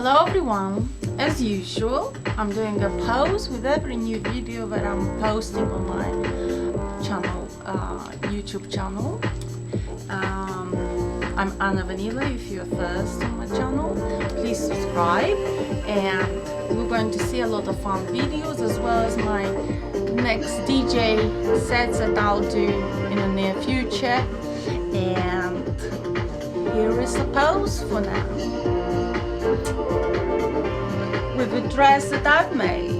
Hello everyone, as usual I'm doing a pause with every new video that I'm posting on my channel, YouTube channel. I'm Vanila. If you're first on my channel, please subscribe, and we're going to see a lot of fun videos as well as my next DJ sets that I'll do in the near future. And here is a pose for now with a dress that I've made.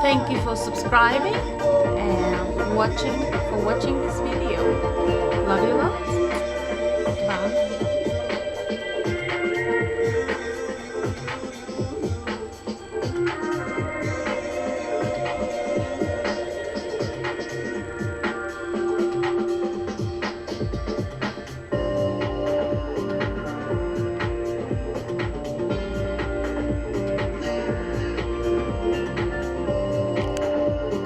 Thank you for subscribing and watching this video.